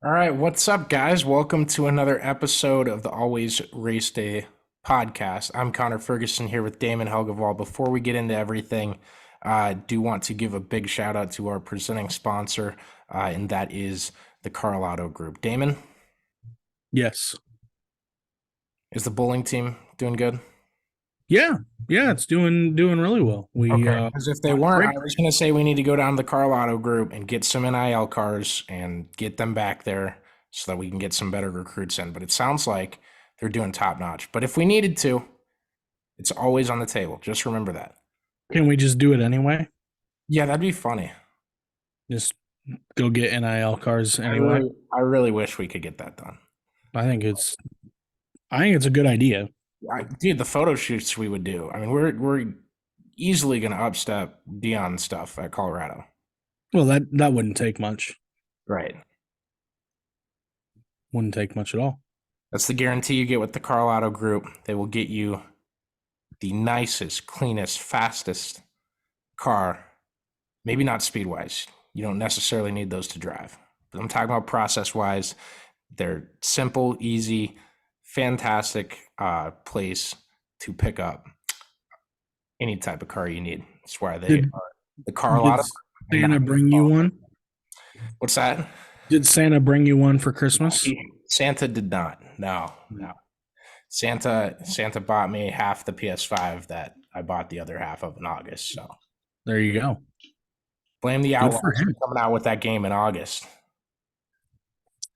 All right, what's up, guys? Welcome to another episode of the Always Race Day podcast. I'm Connor Ferguson here with Damon Helgevall. Before we get into everything, I do want to give a big shout out to our presenting sponsor, and that is the Carlotto Group. Damon, Yes. is the bowling team doing good? Yeah. Yeah, it's doing really well. We Okay, because if they on a weren't, break. I was going to say we need to go down to the Carlotto Group and get some NIL cars and get them back there so that we can get some better recruits in. But it sounds like they're doing top notch. But if we needed to, it's always on the table. Just remember that. Can we just do it anyway? Yeah, that'd be funny. Just go get NIL cars I anyway. really, I really wish we could get that done. I think it's I think it's a good idea. Dude, the photo shoots we would do. I mean, we're easily gonna upstep Dion stuff at Colorado. Well, that wouldn't take much. Right. Wouldn't take much at all. That's the guarantee you get with the Colorado group. They will get you the nicest, cleanest, fastest car. Maybe not speed wise. You don't necessarily need those to drive. But I'm talking about process wise. They're simple, easy, fantastic place to pick up any type of car you need. That's why they Did are the car a did lot of. Santa bring you one? What's that? Did Santa bring you one for Christmas? Santa did not. No, no. Santa bought me half the PS5 that I bought the other half of in August. So There you go. blame the Good for Outlaws for him. coming out with that game in August.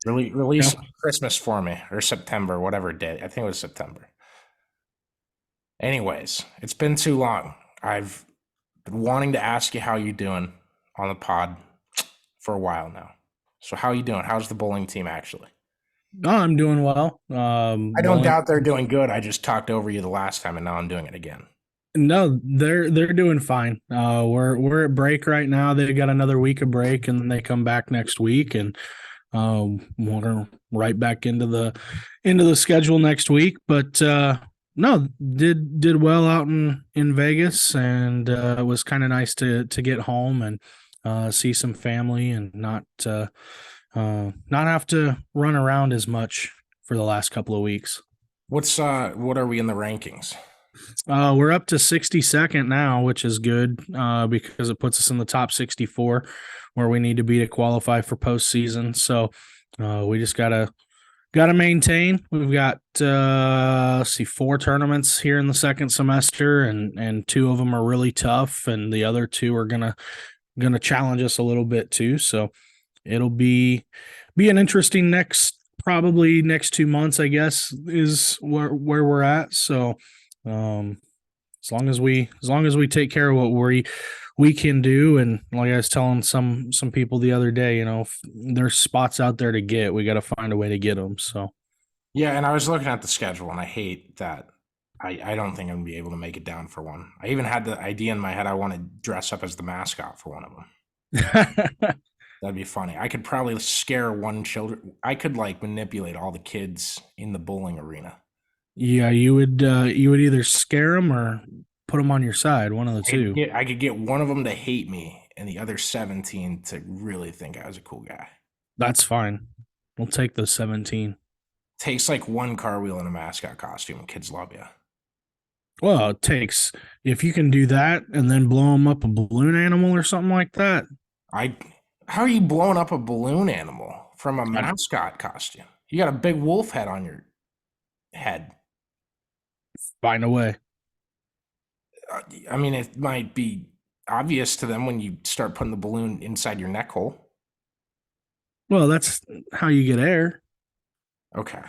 Really Yeah. release Christmas for me or September, whatever day. I think it was September. Anyways, it's been too long. I've been wanting to ask you how you doing on the pod for a while now. So how you doing? How's the bowling team actually? Oh, I'm doing well. I don't Bowling. doubt they're doing good. I just talked over you the last time and now I'm doing it again. No, they're doing fine. We're at break right now. They got another week of break, and then they come back next week, and we're right back into the schedule next week. But no, did well out in Vegas, and it was kind of nice to get home and see some family and not have to run around as much for the last couple of weeks. What are we in the rankings? We're up to 62nd now, which is good because it puts us in the top 64 where we need to be to qualify for postseason. So we just gotta maintain. We've got see 4 tournaments here in the second semester, and 2 of them are really tough, and the other 2 are gonna challenge us a little bit too. So it'll be an interesting probably next 2 months, I guess, is where we're at. So as long as we take care of what we can do, and like I was telling some people the other day, if there's spots out there to get, we got to find a way to get them. So Yeah, and I was looking at the schedule, and I hate that. I don't think I'm gonna be able to make it down for one. I even had the idea in my head I want to dress up as the mascot for one of them. That'd be funny. I could probably scare one children. I could like manipulate all the kids in the bowling arena. yeah, you would either scare them or put them on your side, one of the two. I could get one of them to hate me and the other 17 to really think I was a cool guy. That's fine. We'll take those 17. Takes like one car wheel and a mascot costume, and kids love you. Well, it takes if you can do that and then blow them up a balloon animal or something like that. I, how are you blowing up a balloon animal from a I'd mascot costume? You got a big wolf head on your head. find a way. I mean, it might be obvious to them when you start putting the balloon inside your neck hole. Well, that's how you get air. Okay.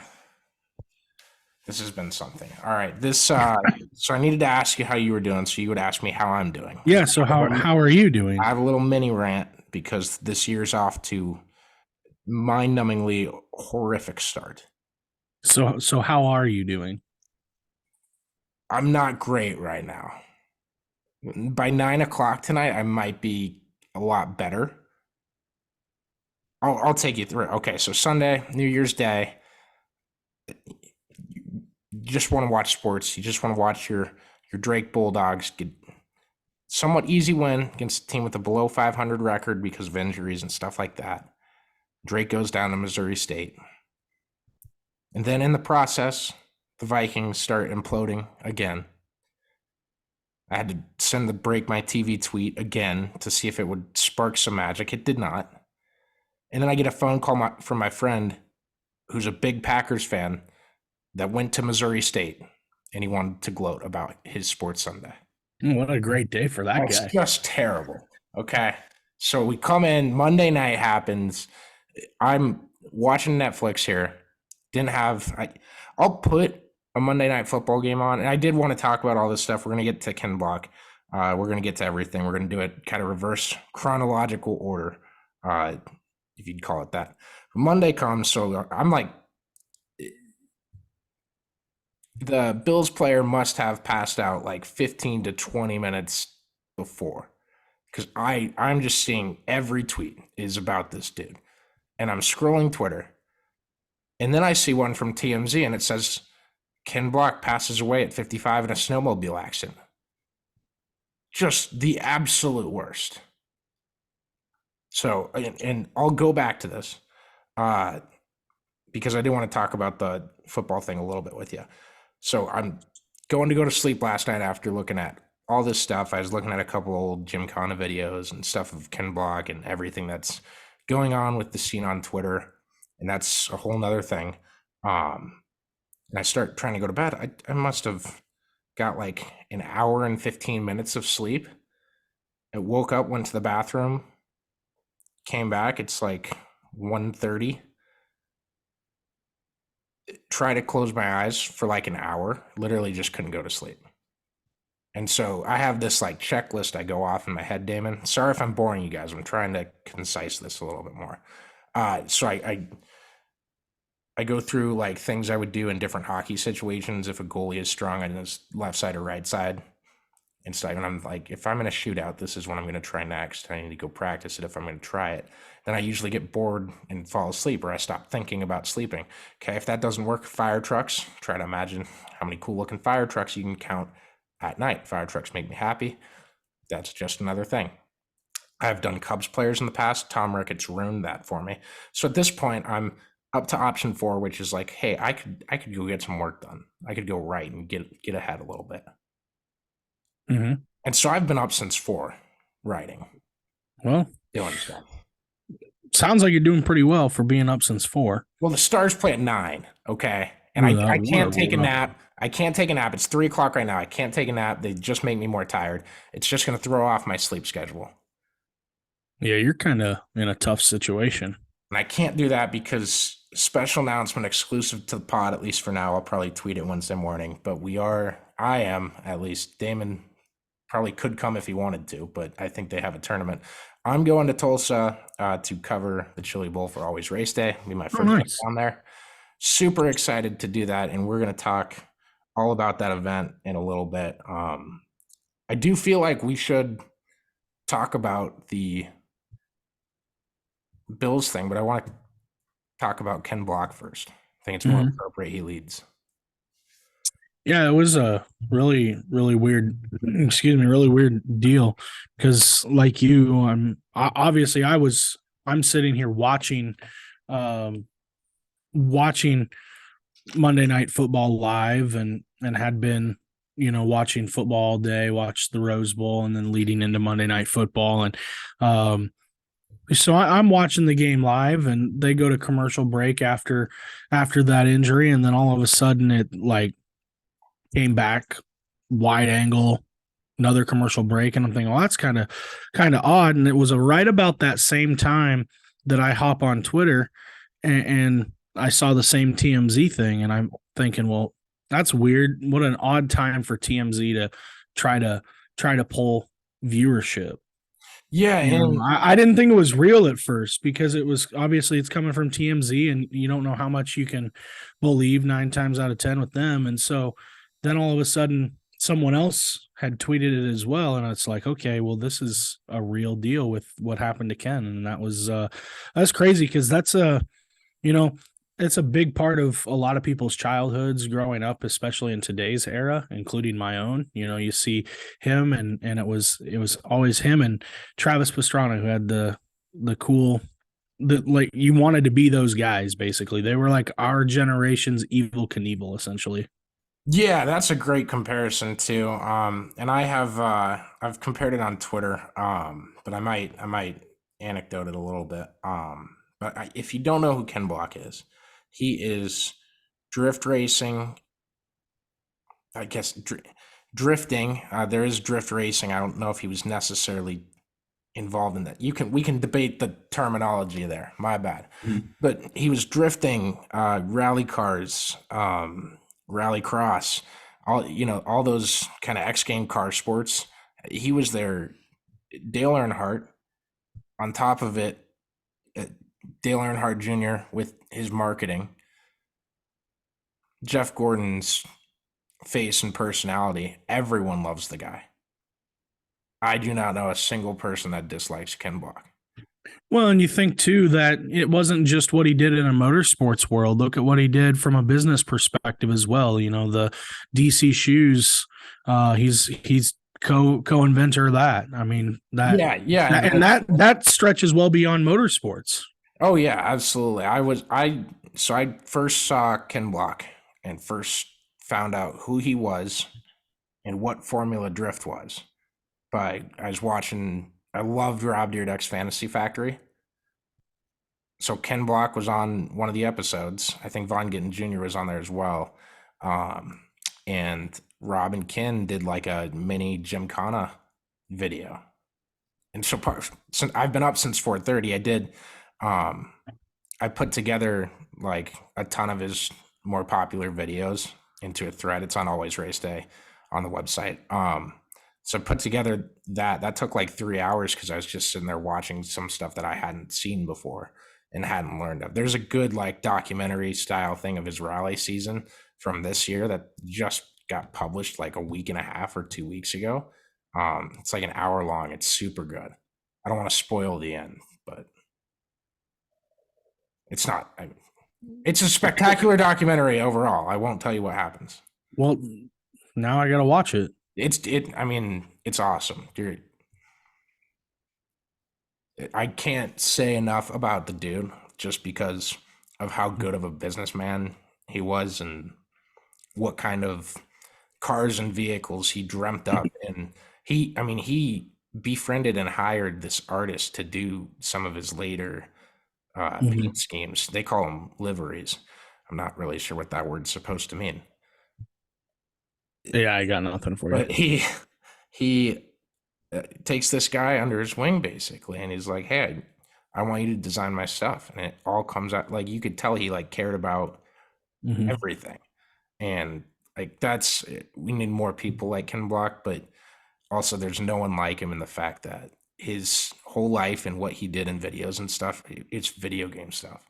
This has been something. All right. So I needed to ask you how you were doing, so you would ask me how I'm doing. Yeah. So how are you doing? I have a little mini rant because this year's off to mind-numbingly horrific start. So how are you doing? I'm not great right now. By 9 o'clock tonight, I might be a lot better. I'll take you through it. Okay, so Sunday, New Year's Day, you just want to watch sports. You just want to watch your Drake Bulldogs get somewhat easy win against a team with a below 500 record because of injuries and stuff like that. Drake goes down to Missouri State. And then in the process, the Vikings start imploding again. I had to break my TV tweet again to see if it would spark some magic. It did not. And then I get a phone call from my friend who's a big Packers fan that went to Missouri State, and he wanted to gloat about his sports Sunday. What a great day for that That's guy. just terrible. Okay. So we come in, Monday night happens. I'm watching Netflix here. I'll put a Monday night football game on, and I did want to talk about all this stuff. We're going to get to Ken Block. We're going to get to everything. We're going to do it kind of reverse chronological order, if you'd call it that. Monday comes, so I'm like, the Bills player must have passed out like 15 to 20 minutes before, because I'm just seeing every tweet is about this dude, and I'm scrolling Twitter, and then I see one from TMZ, and it says Ken Block passes away at 55 in a snowmobile accident. Just the absolute worst. So, and I'll go back to this because I do want to talk about the football thing a little bit with you. So I'm going to go to sleep last night after looking at all this stuff. I was looking at a couple old Gymkhana videos and stuff of Ken Block and everything that's going on with the scene on Twitter. And that's a whole nother thing. And I start trying to go to bed. I must have got like an hour and 15 minutes of sleep. I woke up, went to the bathroom, came back. It's like 1:30. Try to close my eyes for like an hour, literally just couldn't go to sleep. And so I have this like checklist I go off in my head, Damon. Sorry if I'm boring you guys. I'm trying to concise this a little bit more. So I go through like things I would do in different hockey situations if a goalie is strong on his left side or right side. And so and I'm like, if I'm in a shootout, this is what I'm going to try next. I need to go practice it if I'm going to try it. Then I usually get bored and fall asleep, or I stop thinking about sleeping. Okay, if that doesn't work, fire trucks. Try to imagine how many cool looking fire trucks you can count at night. Fire trucks make me happy. That's just another thing. I've done Cubs players in the past. Tom Ricketts ruined that for me. So at this point, I'm up to option 4, which is like, hey, I could go get some work done. I could go write and get ahead a little bit. Mm-hmm. And so I've been up since 4 writing. Well, doing stuff. Sounds like you're doing pretty well for being up since 4. Well, the Stars play at 9, okay? And I can't take a nap. I can't take a nap. It's 3 o'clock right now. I can't take a nap. They just make me more tired. It's just going to throw off my sleep schedule. Yeah, you're kind of in a tough situation. And I can't do that because special announcement exclusive to the pod, at least for now. I'll probably tweet it Wednesday morning. But I am, at least. Damon probably could come if he wanted to, but I think they have a tournament. I'm going to Tulsa to cover the Chili Bowl for Always Race Day. It'll be my first time down there. Super excited to do that, and we're going to talk all about that event in a little bit. I do feel like we should talk about the Bills thing, but I want to talk about Ken Block first. I think it's more appropriate he leads. Yeah, it was a really, really weird, really weird deal because like you, I'm sitting here watching Monday Night Football live and had been, watching football all day, watched the Rose Bowl and then leading into Monday Night Football. And so I'm watching the game live and they go to commercial break after that injury. And then all of a sudden it like came back wide angle, another commercial break. And I'm thinking, well, that's kind of odd. And it was right about that same time that I hop on Twitter and I saw the same TMZ thing. And I'm thinking, well, that's weird. What an odd time for TMZ to try to pull viewership. Yeah, I didn't think it was real at first because it was obviously it's coming from TMZ and you don't know how much you can believe 9 times out of 10 with them. And so then all of a sudden someone else had tweeted it as well. And it's like, okay, well, this is a real deal with what happened to Ken. And that's crazy because that's it's a big part of a lot of people's childhoods growing up, especially in today's era, including my own. You see him and it was always him and Travis Pastrana who had the cool that like you wanted to be those guys basically. They were like our generation's Evil Knievel essentially. Yeah, that's a great comparison too. And I've compared it on Twitter. But I might anecdote it a little bit. If you don't know who Ken Block is, he is drift racing. I guess drifting. There is drift racing. I don't know if he was necessarily involved in that. We can debate the terminology there. My bad. Mhm. But he was drifting rally cars, rally cross, all those kind of X game car sports. He was there. Dale Earnhardt on top of it. uh, Dale Earnhardt Jr. with his marketing. Jeff Gordon's face and personality. Everyone loves the guy. I do not know a single person that dislikes Ken Block. Well, and you think too that it wasn't just what he did in a motorsports world. Look at what he did from a business perspective as well. You know, the DC shoes. He's co-inventor of that. I mean Yeah, yeah, that stretches well beyond motorsports. oh yeah, absolutely. I first saw Ken Block and first found out who he was and what Formula Drift was. I was watching. I loved Rob Dyrdek's Fantasy Factory. So Ken Block was on one of the episodes. I think Von Gittin Jr. was on there as well. Um, and Rob and Ken did like a mini Gymkhana video. And since I've been up since 4:30, um, I put together like a ton of his more popular videos into a thread. It's on Always Race Day on the website. So I put together that took like 3 hours because I was just sitting there watching some stuff that I hadn't seen before and hadn't learned of. There's a good like documentary style thing of his rally season from this year that just got published like a week and a half or 2 weeks ago. It's like an hour long. It's super good. I don't want to spoil the end, but it's not. It's a spectacular documentary overall. I won't tell you what happens. Well, now I got to watch it. I mean, it's awesome. I can't say enough about the dude just because of how good of a businessman he was and what kind of cars and vehicles he dreamt up. And he befriended and hired this artist to do some of his later Mhm. paint schemes. They call them liveries. I'm not really sure what that word's supposed to mean, Yeah, I got nothing for you. but he takes this guy under his wing basically, and he's like, "Hey, I want you to design my stuff," and it all comes out like you could tell he like cared about Mhm. everything, and like we need more people like Ken Block, but also there's no one like him in the fact that his whole life and what he did in videos and stuff, it's video game stuff.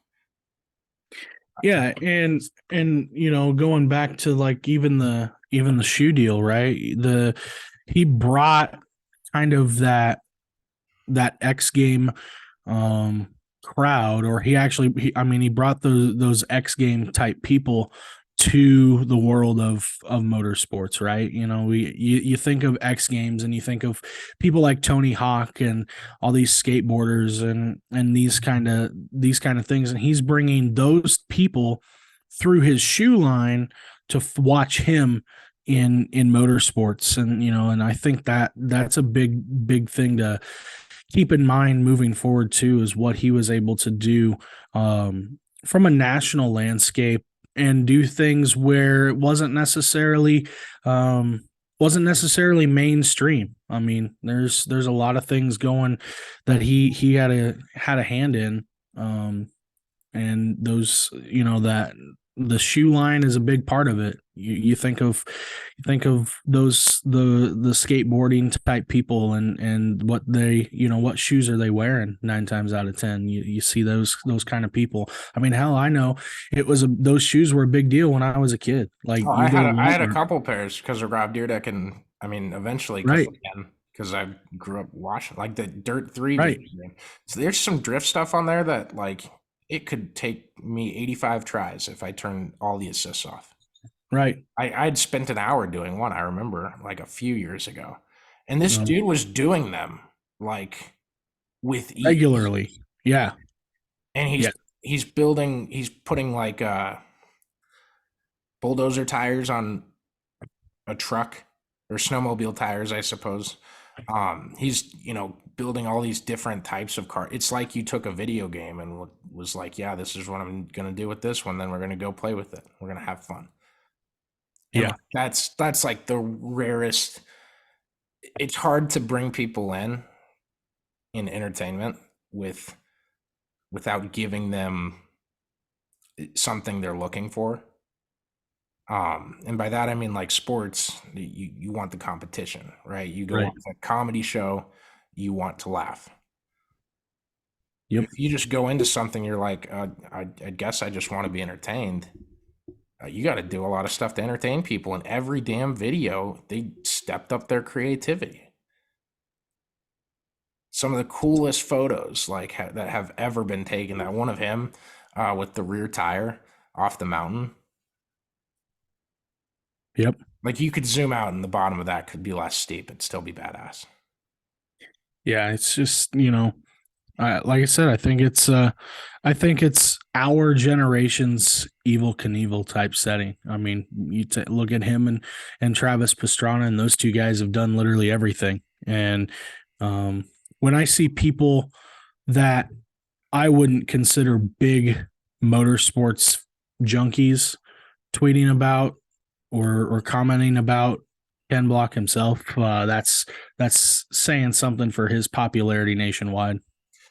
Yeah, and you know, going back to like even the shoe deal, right? The he brought kind of that X game crowd, or I mean he brought those X game type people to the world of motorsports, right? You know, you think of X Games and you think of people like Tony Hawk and all these skateboarders and these kind of things, and he's bringing those people through his shoe line to watch him in motorsports. And you know, and I think that's a big thing to keep in mind moving forward too, is what he was able to do from a national landscape and do things where it um, wasn't necessarily mainstream. I mean, there's a lot of things going that he had a hand in, and those, you know, that the shoe line is a big part of it. You think of those the skateboarding type people and what they, you know, what shoes are they wearing 9 times out of 10. You see those kind of people. I mean, hell, I know those shoes were a big deal when I was a kid. Like Oh, you go to I had a Walmart, couple pairs because of Rob Dyrdek, and I mean, eventually because right, of Ken, because I grew up watching like the Dirt 3 right, video game. So there's some drift stuff on there that like it could take me 85 tries if I turn all the assists off. right. I'd spent an hour doing one, I remember, like a few years ago. And this dude was doing them like with ease. Regularly, yeah. and Yeah. he's putting like bulldozer tires on a truck or snowmobile tires, I suppose. He's building all these different types of car. It's like you took a video game and was like, yeah, this is what I'm gonna do with this one. Then we're gonna go play with it. We're gonna have fun. And Yeah. like, that's like the rarest. It's hard to bring people in entertainment with without giving them something they're looking for. And by that I mean like sports, you want the competition, right? You go Right. watch a comedy show, you want to laugh. Yep. If you just go into something, you're like, I guess I just want to be entertained. You got to do a lot of stuff to entertain people. And every damn video, they stepped up their creativity. Some of the coolest photos like that have ever been taken. That one of him with the rear tire off the mountain. Yep. Like you could zoom out, and the bottom of that could be less steep. It'd still be badass. Yeah. It's just, like I said, I think it's our generation's Evil Knievel type setting. I mean, look at him and Travis Pastrana, and those two guys have done literally everything. And when I see people that I wouldn't consider big motorsports junkies tweeting about or commenting about Ken Block himself, that's saying something for his popularity nationwide.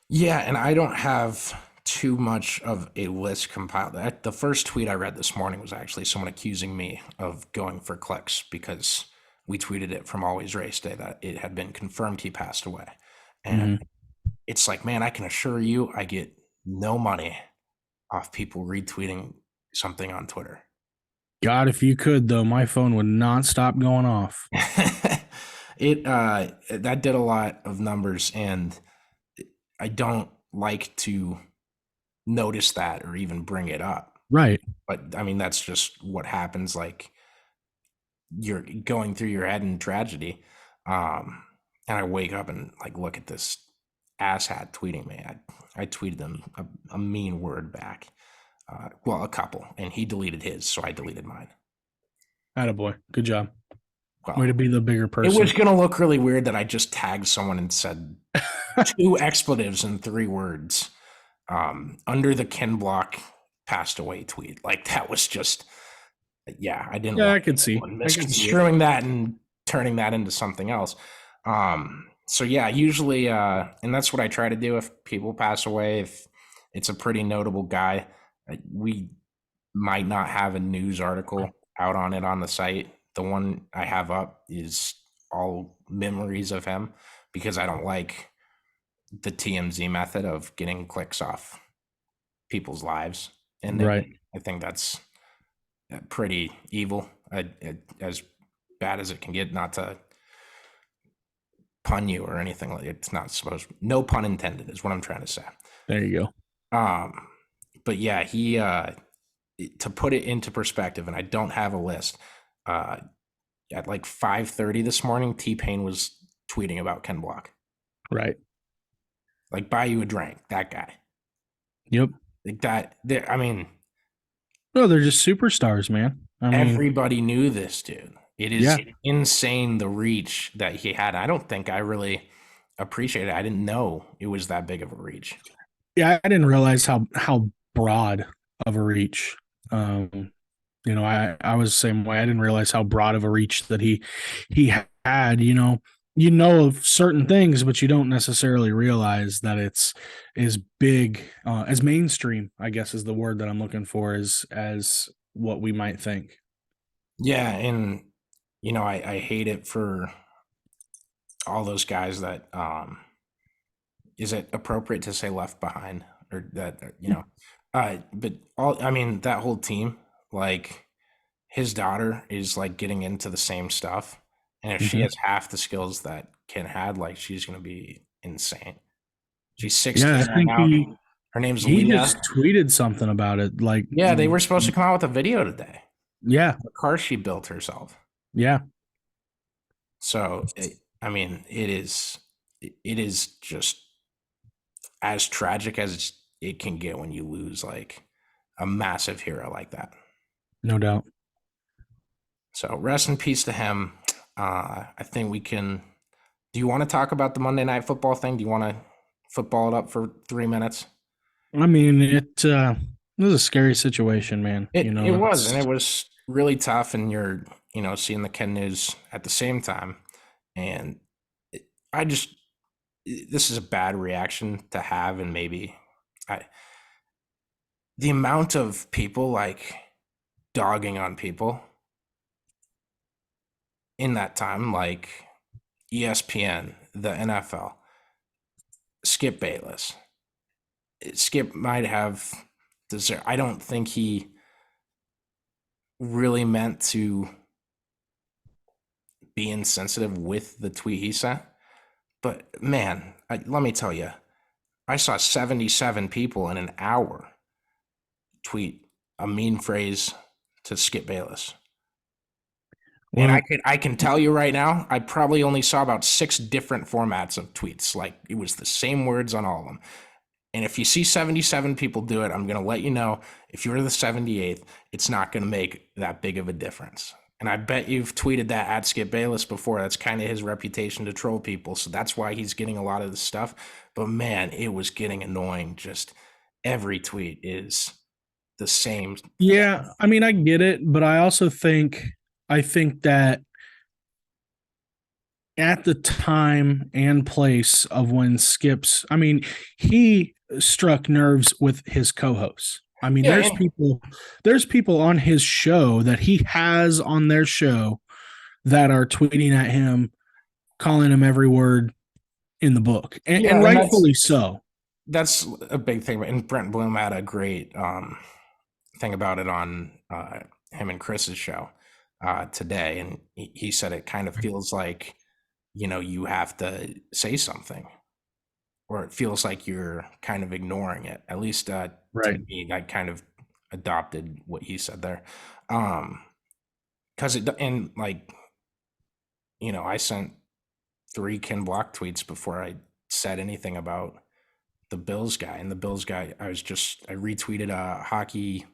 Yeah, and I don't have too much of a list compiled. The first tweet I read this morning was actually someone accusing me of going for clicks because we tweeted it from Always Race Day that it had been confirmed he passed away. And Mm-hmm. it's like, man, I can assure you I get no money off people retweeting something on Twitter. God, if you could, though, my phone would not stop going off. It that did a lot of numbers, and I don't like to notice that or even bring it up. Right. But I mean, that's just what happens. Like you're going through your head in tragedy. And I wake up and like look at this asshat tweeting me. I tweeted him a mean word back. Well, a couple, and he deleted his, so I deleted mine. Attaboy. Good job. Way Well, to be the bigger it was person. gonna look really weird that I just tagged someone and said two expletives in 3 words under the Ken Block passed away tweet. Like that was just, yeah, I didn't Yeah, want I can see. anyone I can see it. misconstruing that and turning that into something else. So yeah, usually, and that's what I try to do if people pass away. If it's a pretty notable guy, we might not have a news article out on it on the site. The one I have up is all memories of him because I don't like the TMZ method of getting clicks off people's lives. And Right. I think that's pretty evil, as bad as it can get, not to pun you or anything. Like it's not supposed, no pun intended is what I'm trying to say. There you go. But yeah, he, to put it into perspective, and I don't have a list, at like 5:30 this morning, T-Pain was tweeting about Ken Block. Right. Like, buy you a drink, that guy. Yep. Like that, I mean, No, they're just superstars, man. I mean, everybody knew this dude. It is yeah. insane the reach that he had. I don't think I really appreciated it. I didn't know it was that big of a reach. Yeah, I didn't realize how broad of a reach. I was the same way. I didn't realize how broad of a reach that he had. Of certain things, but you don't necessarily realize that it's as big as mainstream, I guess is the word that I'm looking for, as what we might think. Yeah, and I hate it for all those guys that is it appropriate to say left behind or that but all, I mean, that whole team, like his daughter is like getting into the same stuff, and if she Mhm. has half the skills that Ken had, like she's gonna be insane. She's Yeah, 16 I right think now. he Her name's he Leah. just tweeted something about it. Like, Yeah, they were supposed to come out with a video today. yeah, The car she built herself. yeah, So I mean, it is just as tragic as it can get when you lose like a massive hero like that. No doubt. So rest in peace to him. I think we can. Do you want to talk about the Monday Night Football thing? Do you want to football it up for 3 minutes? I mean, it was a scary situation, man. It was, and It's it was really tough. And you're seeing the Ken news at the same time, and I just this is a bad reaction to have, and maybe I the amount of people like dogging on people in that time, like ESPN, the NFL, Skip Bayless. Skip might have deserved. I don't think he really meant to be insensitive with the tweet he sent. But man, let me tell you, I saw 77 people in an hour tweet a mean phrase to Skip Bayless. And well, I can tell you right now, I probably only saw about 6 different formats of tweets. Like it was the same words on all of them. And if you see 77 people do it, I'm going to let you know if you're the 78th, it's not going to make that big of a difference. And I bet you've tweeted that at Skip Bayless before. That's kind of his reputation to troll people. So that's why he's getting a lot of the stuff. But man, it was getting annoying. Just every tweet is the same. yeah, I mean, I get it, but I think that at the time and place of when Skip's, I mean, he struck nerves with his co-hosts. I mean, Yeah. there's people on his show that he has on their show that are tweeting at him, calling him every word in the book, and rightfully so. That's a big thing. And Brent Bloom had a great thing about it on him and Chris's show today. And he said it kind of feels like, you have to say something, or it feels like you're kind of ignoring it. At least to me, I kind of adopted what he said there. Because and like, I sent 3 Ken Block tweets before I said anything about the Bills guy. And the Bills guy, I retweeted a hockey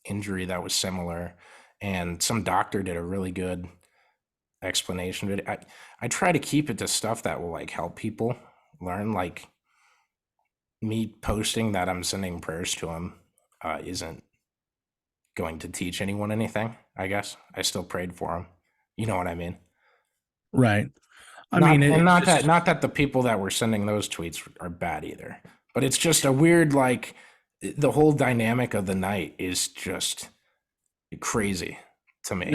injury that was similar, and some doctor did a really good explanation of it. I try to keep it to stuff that will like help people learn. Like me posting that I'm sending prayers to him isn't going to teach anyone anything. I guess I still prayed for him. You know what I mean? Right. Not that the people that were sending those tweets are bad either, but it's just a weird, like, the whole dynamic of the night is just crazy to me.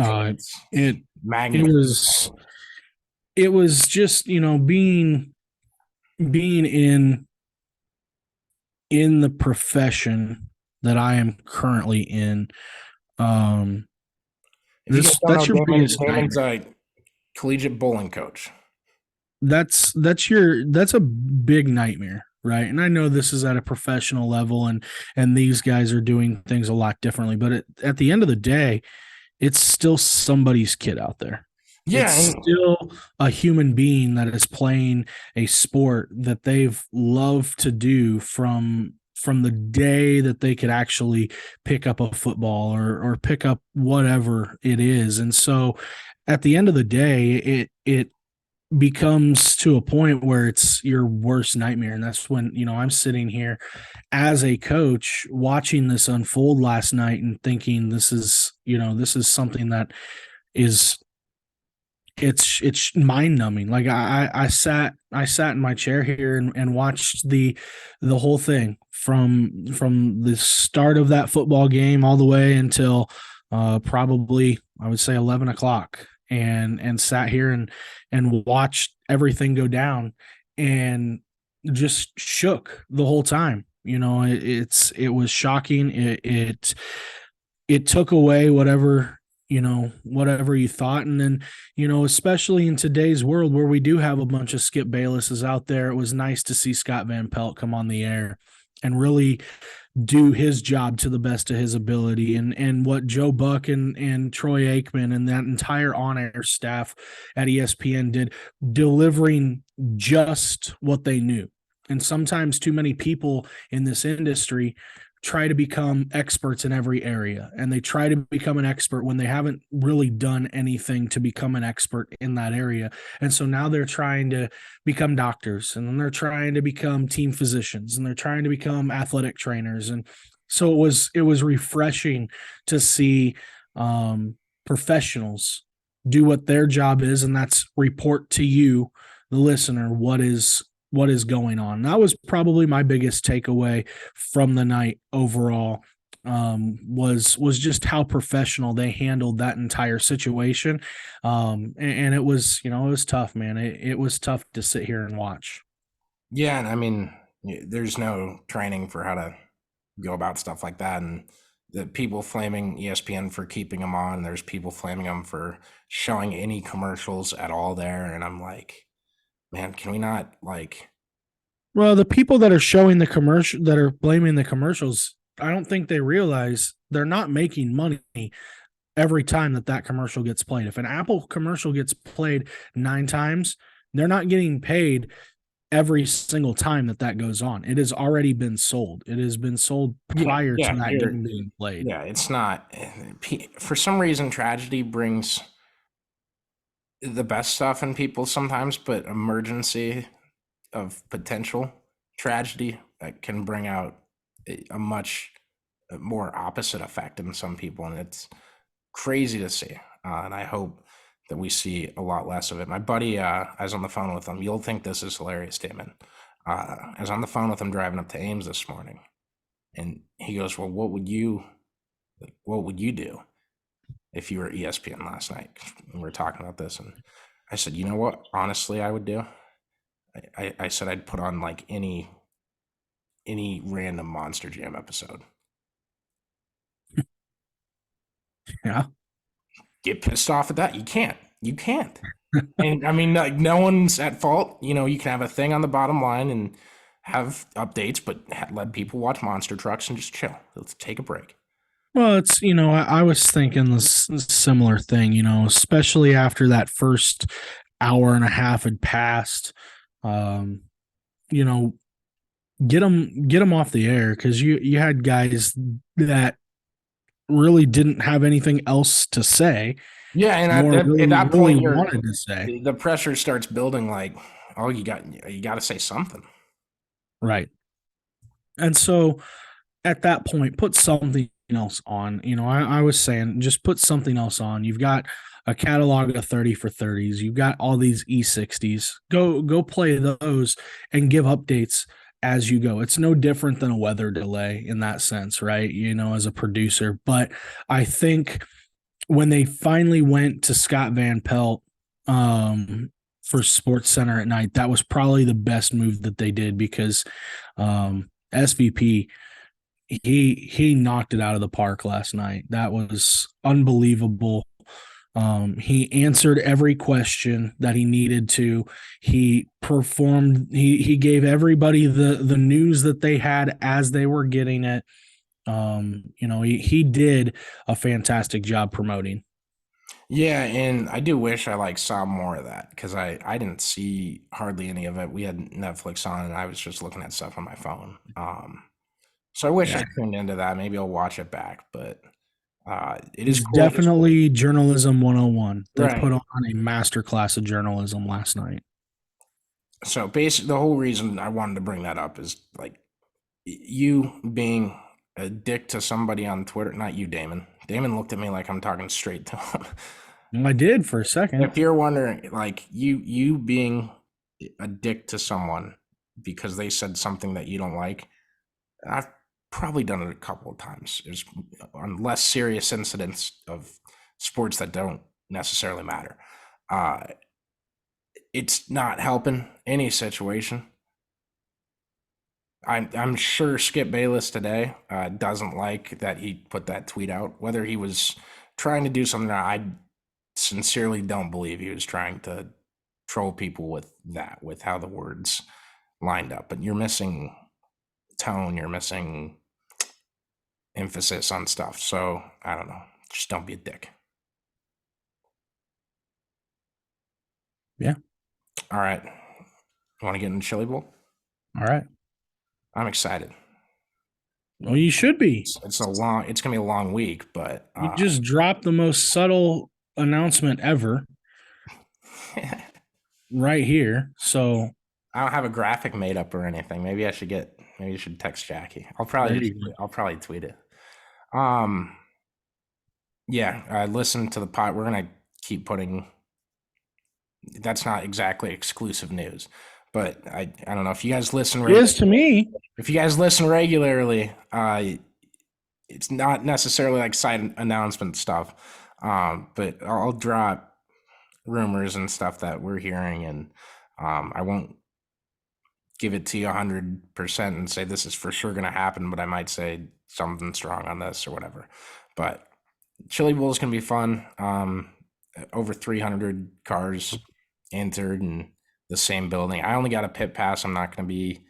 It was just, being in the profession that I am currently in. That's your biggest nightmare. A collegiate bowling coach. That's a big nightmare, right? And I know this is at a professional level, and these guys are doing things a lot differently, but at the end of the day, it's still somebody's kid out there. Yeah, it's still a human being that is playing a sport that they've loved to do from the day that they could actually pick up a football or pick up whatever it is. And so at the end of the day, it becomes to a point where it's your worst nightmare. And that's when, I'm sitting here as a coach watching this unfold last night and thinking this is something that is it's mind numbing. Like I sat in my chair here and watched the whole thing from the start of that football game all the way until probably I would say 11 o'clock, and sat here and watched everything go down and just shook the whole time. It was shocking. It took away whatever you thought. And then, especially in today's world where we do have a bunch of Skip Baylesses out there, it was nice to see Scott Van Pelt come on the air and really do his job to the best of his ability. And what Joe Buck and Troy Aikman and that entire on-air staff at ESPN did, delivering just what they knew. And sometimes too many people in this industry try to become experts in every area, and they try to become an expert when they haven't really done anything to become an expert in that area. And so now they're trying to become doctors, and then they're trying to become team physicians, and they're trying to become athletic trainers. And so it was refreshing to see professionals do what their job is, and that's report to you, the listener, what is going on. That was probably my biggest takeaway from the night overall. Was just how professional they handled that entire situation. And it was, it was tough, man. It was tough to sit here and watch. Yeah, and I mean, there's no training for how to go about stuff like that, and the people flaming ESPN for keeping them on. There's people flaming them for showing any commercials at all there, and I'm like, man, can we not like? Well, the people that are showing the commercial, that are blaming the commercials, I don't think they realize they're not making money every time that commercial gets played. If an Apple commercial gets played 9 times, they're not getting paid every single time that goes on. It has already been sold. It has been sold Yeah, prior yeah, to that game being played. yeah. It's not for some reason tragedy brings the best stuff in people sometimes, but emergency of potential tragedy can bring out a much more opposite effect in some people, and it's crazy to see. And I hope that we see a lot less of it. My buddy, I was on the phone with him. You'll think this is hilarious, Damon. I was on the phone with him driving up to Ames this morning, and he goes, "Well, what would you do if you were ESPN last night?" And we were talking about this, and I said, "You know what? Honestly, I would do. I said I'd put on like any random Monster Jam episode. Yeah. Get pissed off at that. You can't. You can't. And I mean, no one's at fault. You can have a thing on the bottom line and have updates, but let people watch monster trucks and just chill. Let's take a break." Well, it's, I was thinking this similar thing, especially after that first hour and a half had passed. Um, you know, get them off the air, because you had guys that really didn't have anything else to say, Yeah, and nor at really that really point, wanted to say. the pressure starts building. Like, oh, you got to say something. Right. And so at that point, put something else on. I was saying, just put something else on. You've got a catalog of 30 for 30s. You've got all these E60s. Go play those and give updates as you go. It's no different than a weather delay in that sense, right? As a producer. But I think when they finally went to Scott Van Pelt for Sports Center at night, that was probably the best move that they did, because SVP, he knocked it out of the park last night. That was unbelievable. He answered every question that he needed to. He performed. He gave everybody the news that they had as they were getting it. He did a fantastic job promoting. Yeah, and I do wish I like saw more of that because I didn't see hardly any of it. We had Netflix on, and I was just looking at stuff on my phone. So I wish Yeah, I tuned into that. Maybe I'll watch it back, but it is it's cool. definitely journalism 101. They Right. put on a master class of journalism last night. So basically, the whole reason I wanted to bring that up is like you being a dick to somebody on Twitter. Not you, Damon. Damon looked at me like I'm talking straight to him. I did for a second. If you're wondering, like you being a dick to someone because they said something that you don't like, I've probably done it a couple of times. There's on less serious incidents of sports that don't necessarily matter. Uh, it's not helping any situation. I'm sure Skip Bayless today doesn't like that he put that tweet out. Whether he was trying to do something, I sincerely don't believe he was trying to troll people with how the words lined up. But you're missing tone. You're missing emphasis on stuff. So I don't know. Just don't be a dick. Yeah. All right. You want to get in the Chili Bowl? All right. I'm excited. Well, you should be. It's gonna be a long week, but You just dropped the most subtle announcement ever right here. So I don't have a graphic made up or anything. Maybe you should text Jackie. there you go. I'll probably tweet it. Um, yeah, listen to the pod. We're gonna keep putting. That's not exactly exclusive news, but I don't know if you guys listen. It is to me. If you guys listen regularly, it's not necessarily like side announcement stuff, but I'll drop rumors and stuff that we're hearing, and I won't give it to you 100% and say this is for sure going to happen, but I might say something strong on this or whatever. But Chili Bowl is going to be fun. Over 300 cars entered in the same building. I only got a pit pass. I'm not going to be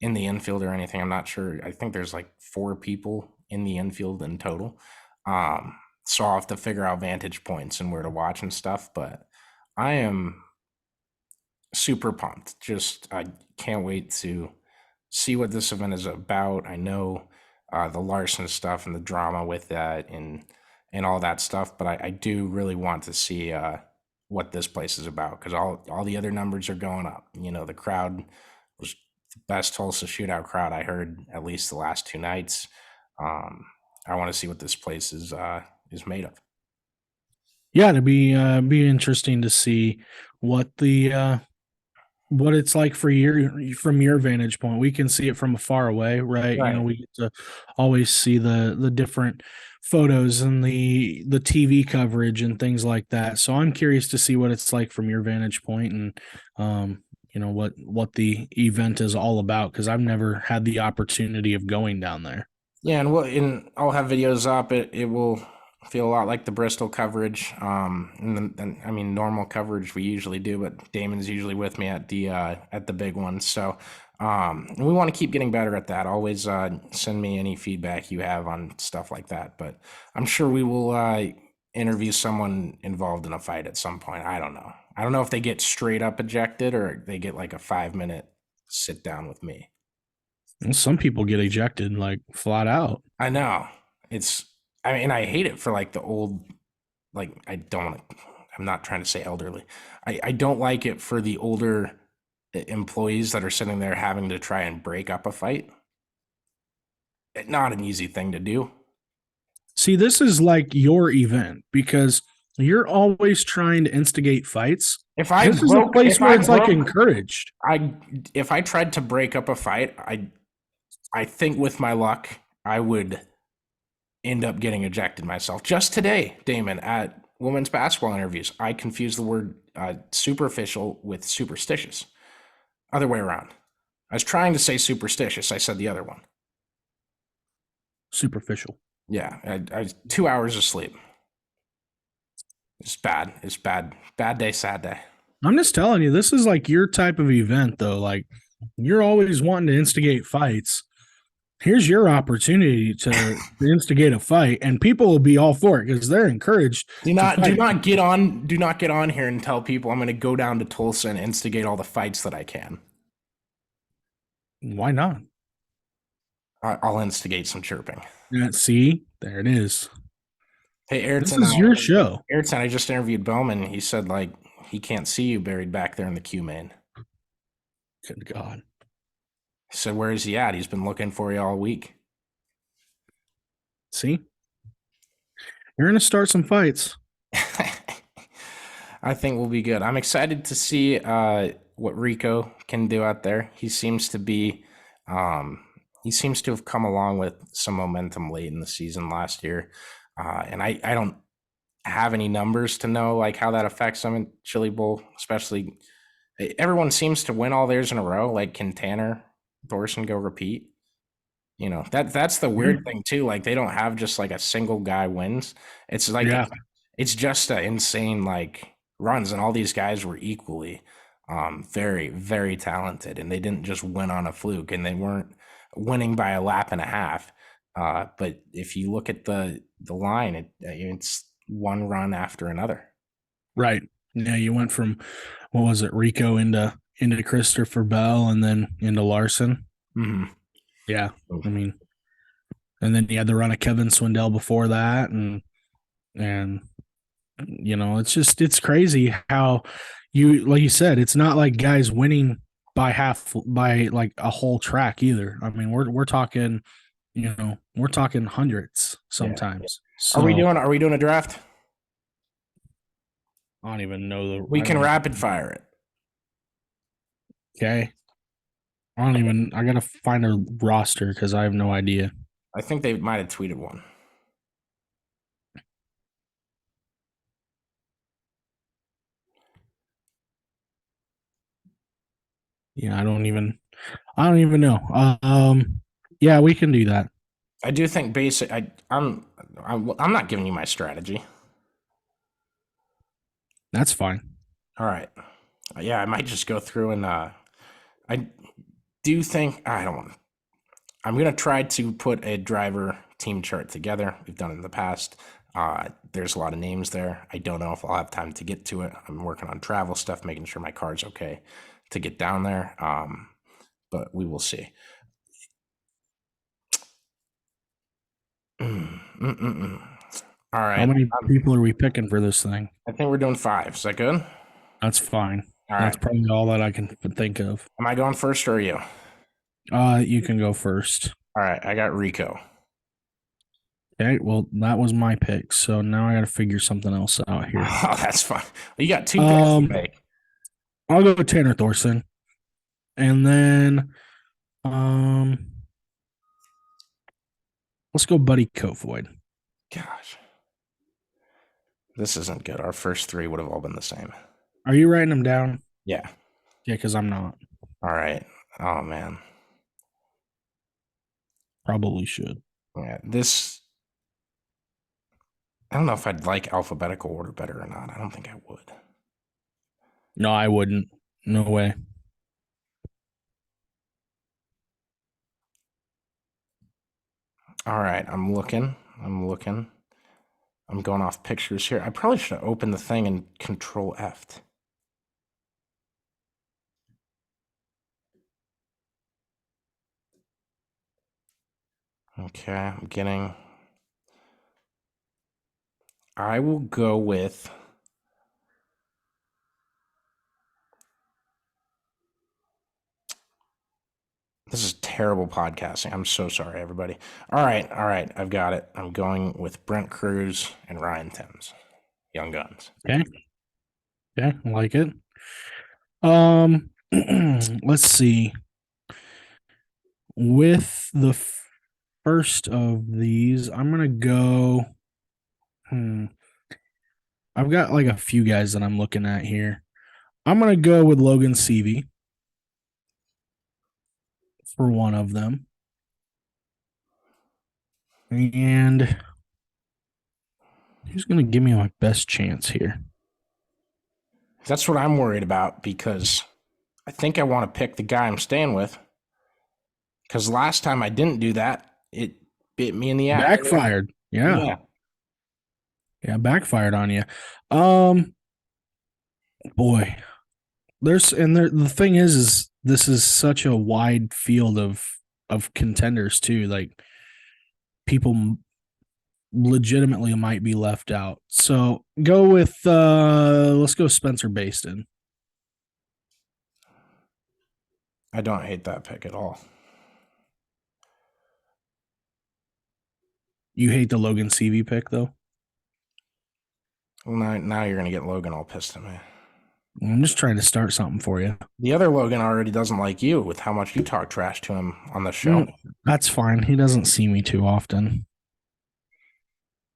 in the infield or anything. I'm not sure. I think there's like 4 people in the infield in total. So I'll have to figure out vantage points and where to watch and stuff. But I am super pumped. Just I can't wait to see what this event is about. I know the Larson stuff and the drama with that and all that stuff, but I do really want to see what this place is about because all the other numbers are going up. You know, the crowd was the best Tulsa shootout crowd I heard at least the last 2 nights. I want to see what this place is made of. Yeah, to be interesting to see what the what it's like for from your vantage point. We can see it from far away, right? You know, Right. we get to always see the different photos and the TV coverage and things like that. So I'm curious to see what it's like from your vantage point and you know what the event is all about because I've never had the opportunity of going down there. Yeah, and I'll have videos up. It will feel a lot like the Bristol coverage. And I mean normal coverage we usually do, but Damon's usually with me at the big ones. So and we want to keep getting better at that. Always send me any feedback you have on stuff like that. But I'm sure we will interview someone involved in a fight at some point. I don't know. I don't know if they get straight up ejected or they get like a 5-minute sit down with me. And some people get ejected like flat out. I know. It's I mean I hate it for like the old like I don't I'm not trying to say elderly. I don't like it for the older employees that are sitting there having to try and break up a fight. Not an easy thing to do. See, this is like your event because you're always trying to instigate fights. This is a place where it's like encouraged. If I tried to break up a fight, I think with my luck I would end up getting ejected myself. Just today, Damon, at women's basketball interviews, I confused the word superficial with superstitious. Other way around. I was trying to say superstitious. I said the other one. Superficial. Yeah, I 2 hours of sleep. It's bad. It's bad. Bad day, sad day. I'm just telling you, this is like your type of event, though. Like you're always wanting to instigate fights. Here's your opportunity to instigate a fight, and people will be all for it because they're encouraged. Do not get on here and tell people I'm going to go down to Tulsa and instigate all the fights that I can. Why not? I'll instigate some chirping. Yeah, see, there it is. Hey, Ayrton, This is your show. Ayrton, I just interviewed Bowman. He said like he can't see you buried back there in the Q main. Good God. He said, "Where is he at? He's been looking for you all week." See, you're going to start some fights. I think we'll be good. I'm excited to see what Rico can do out there. He seems to have come along with some momentum late in the season last year, and I don't have any numbers to know like how that affects them in Chili Bowl, especially. Everyone seems to win all theirs in a row. Like, can Tanner Thorson go repeat? You know, that's the weird thing too. Like they don't have just like a single guy wins. It's like it's just a insane like runs, and all these guys were equally very, very talented, and they didn't just win on a fluke, and they weren't winning by a lap and a half. But if you look at the line, it's one run after another. Right. Yeah, you went from what was it, Rico into into Christopher Bell and then into Larson. Hmm. Yeah, I mean, and then you had the run of Kevin Swindell before that, and it's crazy how you like you said, it's not like guys winning by like a whole track either. I mean, we're talking, we're talking hundreds Yeah. sometimes. Are we So doing? Are we doing a draft? I don't even know We I can don't even, rapid fire it. okay. I gotta find a roster because I have no idea. I think they might have tweeted one. Yeah, I don't even know. Yeah, we can do that. I do think basic. I'm not giving you my strategy. That's fine. All right. Yeah, I might just go through and I do think I don't want. I'm gonna try to put a driver team chart together. We've done it in the past. There's a lot of names there. I don't know if I'll have time to get to it. I'm working on travel stuff, making sure my car's okay to get down there. But we will see. All How right. many people are we picking for this thing? I think we're doing 5. Is that good? That's fine. All That's right. probably all that I can think of. Am I going first or are you? You can go first. All right. I got Rico. Okay, well, that was my pick. So now I got to figure something else out here. Oh, that's fine. You got 2 picks to make. I'll go with Tanner Thorson. And then let's go Buddy Kofoid. Gosh. This isn't good. Our first 3 would have all been the same. Are you writing them down? Yeah. Yeah, because I'm not. All right. Oh, man. Probably should. Yeah. I don't know if I'd like alphabetical order better or not. I don't think I would. No, I wouldn't. No way. All right. I'm looking. I'm going off pictures here. I probably should have opened the thing and Control F. Okay, I will go with. This is terrible podcasting. I'm so sorry, everybody. All right. I've got it. I'm going with Brent Cruz and Ryan Timms, Young Guns. Okay. Okay, I like it. Let's see. With the first of these, I'm gonna go. I've got like a few guys that I'm looking at here. I'm gonna go with Logan Seavey for one of them, and who's gonna give me my best chance here? That's what I'm worried about because I think I want to pick the guy I'm staying with. Because last time I didn't do that, it bit me in the ass. Backfired. Yeah. Yeah, backfired on you. Boy, the thing is this is such a wide field of contenders too. Like people legitimately might be left out. So go with let's go Spencer Baston. I don't hate that pick at all. You hate the Logan Seavey pick though? Well, now you're gonna get Logan all pissed at me. I'm just trying to start something for you. The other Logan already doesn't like you with how much you talk trash to him on the show. That's fine. He doesn't see me too often.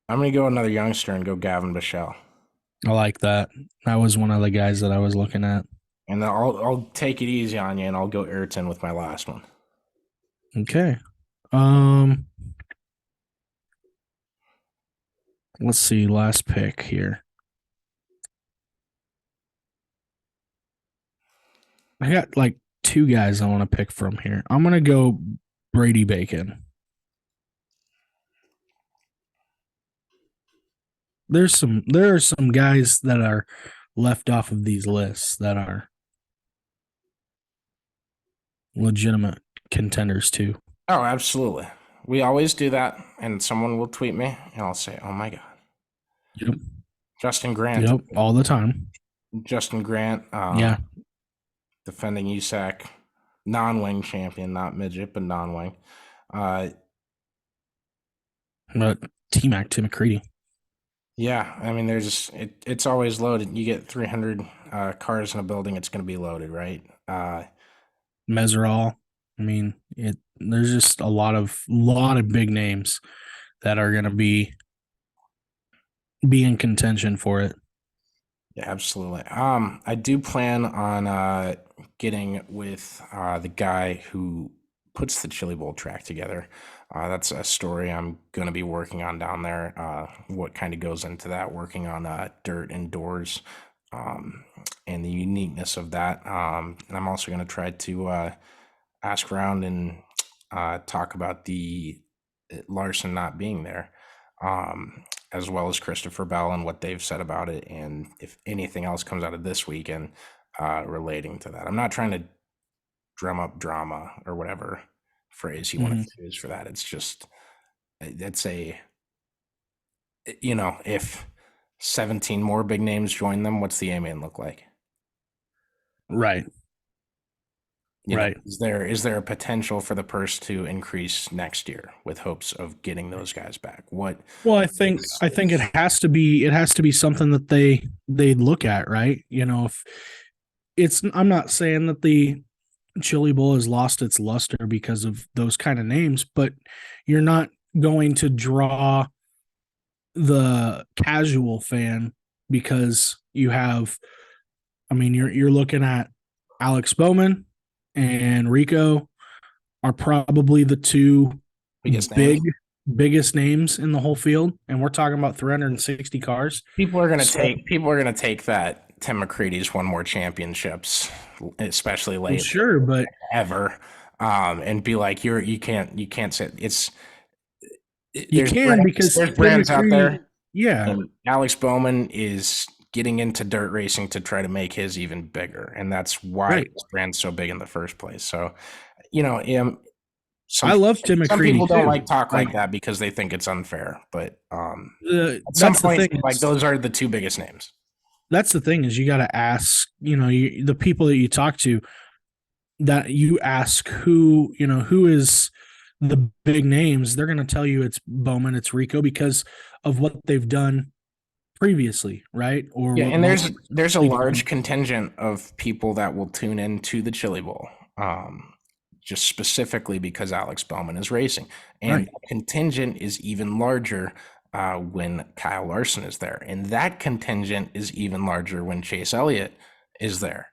I'm gonna go another youngster and go Gavin Bichelle. I like that. That was one of the guys that I was looking at. And then I'll take it easy on you and I'll go Ayrton with my last one. Okay. Let's see, last pick here. I got like 2 guys I want to pick from here. I'm gonna go Brady Bacon. There are some guys that are left off of these lists that are legitimate contenders too. Oh, absolutely. We always do that, and someone will tweet me, and I'll say, "Oh my God, Yep. Justin Grant, Yep. All the time. Justin Grant, Yeah. defending USAC, non-wing champion, not midget, but non-wing." Uh, But T-Mac, Tim McCready. yeah, I mean, it's always loaded. You get 300 cars in a building, it's going to be loaded, right? Meserol. I mean, there's just a lot of big names that are going to be in contention for it. Yeah, absolutely. I do plan on getting with the guy who puts the Chili Bowl track together. That's a story I'm going to be working on down there. What kind of goes into that? Working on dirt indoors, and the uniqueness of that. And I'm also going to try to ask around and talk about the Larson not being there, as well as Christopher Bell and what they've said about it, and if anything else comes out of this weekend relating to that. I'm not trying to drum up drama or whatever phrase you want to use for that. It's just it's a if 17 more big names join them, what's the A-man look like? Right. Right. Is there a potential for the purse to increase next year with hopes of getting those guys back? What? Well, I think it has to be something that they look at, right? If I'm not saying that the Chili Bowl has lost its luster because of those kind of names, but you're not going to draw the casual fan because you have, I mean, you're looking at Alex Bowman and Rico are probably the two biggest names in the whole field, and we're talking about 360 cars. People are gonna take that Tim McCready's won more championships, especially Well, late sure, but ever, and be like, you can't say it's you can because there's Tim brands out McCready, there, yeah, and Alex Bowman is getting into dirt racing to try to make his even bigger, and that's why right. this brand's so big in the first place. So, I love Tim some McCready people don't too. like talk like that because they think it's unfair, but at some That's the point, thing. like those are the two biggest names. That's the thing is you got to ask, the people that you talk to, that you ask who is the big names. They're going to tell you it's Bowman, it's Rico because of what they've done previously, right? Or Yeah, what and most there's a large contingent of people that will tune into the Chili Bowl, just specifically because Alex Bowman is racing, and right. the contingent is even larger when Kyle Larson is there, and that contingent is even larger when Chase Elliott is there,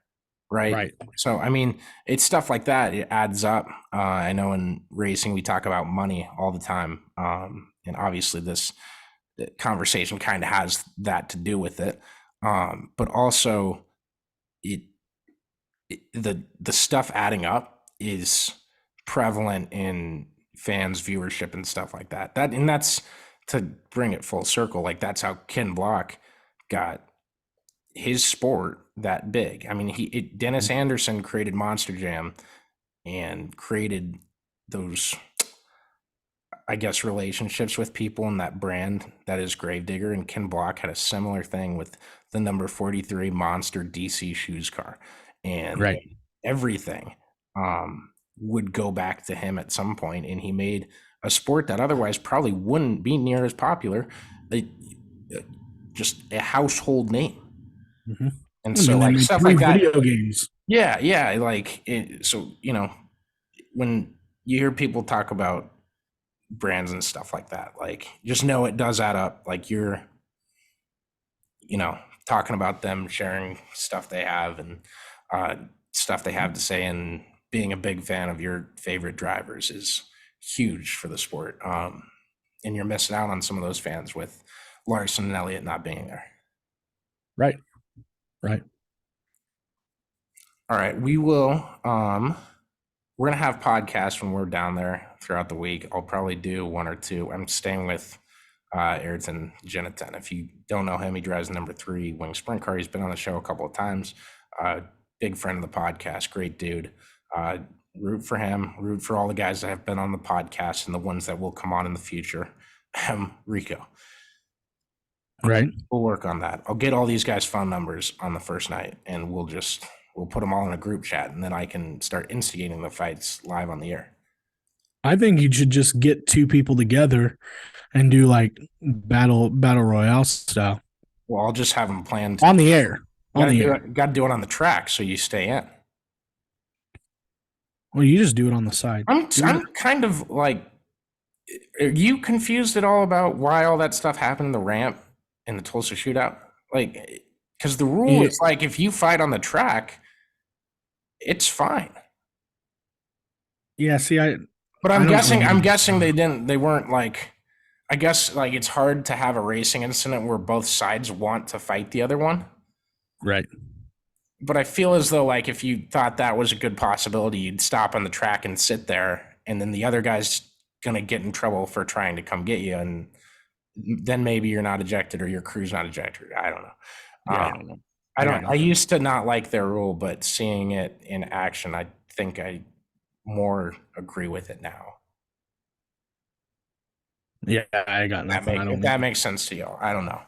right? Right. So I mean, it's stuff like that. It adds up. I know in racing we talk about money all the time, and obviously this the conversation kind of has that to do with it, but also it, the stuff adding up is prevalent in fans viewership and stuff like that's to bring it full circle, like that's how Ken Block got his sport that big. I mean, Dennis Anderson created Monster Jam and created those, I guess, relationships with people in that brand that is Gravedigger, and Ken Block had a similar thing with the number 43 Monster DC shoes car, and Right. everything would go back to him at some point, and he made a sport that otherwise probably wouldn't be near as popular, just a household name. Mm-hmm. And I so mean, they like made stuff 3 like that, video games. yeah, like so when you hear people talk about brands and stuff like that, like just know it does add up. Like you're talking about them sharing stuff they have and stuff they have to say, and being a big fan of your favorite drivers is huge for the sport, and you're missing out on some of those fans with Larson and Elliott not being there. Right. All right, we're gonna have podcasts when we're down there throughout the week. I'll probably do 1 or 2. I'm staying with Ayrton Geneten. If you don't know him, he drives number 3 wing sprint car. He's been on the show a couple of times. Big friend of the podcast, great dude. root for him, root for all the guys that have been on the podcast and the ones that will come on in the future. Rico, Right. we'll work on that. I'll get all these guys' phone numbers on the first night, and we'll put them all in a group chat, and then I can start instigating the fights live on the air. I think you should just get two people together and do like battle royale style Well, I'll just have them planned on the air. On the air. Got to do it on the track so you stay in. Well, you just do it on the side. I'm kind of like, are you confused at all about why all that stuff happened in the ramp in the Tulsa shootout? Like, because the rule is like, if you fight on the track, it's fine. Yeah. See, but I'm guessing they weren't like, I guess like it's hard to have a racing incident where both sides want to fight the other one. Right. But I feel as though like if you thought that was a good possibility, you'd stop on the track and sit there, and then the other guy's gonna get in trouble for trying to come get you, and then maybe you're not ejected or your crew's not ejected. I don't know. Yeah, I used to not like their rule, but seeing it in action, I think I more agree with it now. Yeah, I got nothing. That makes sense to you. I don't know.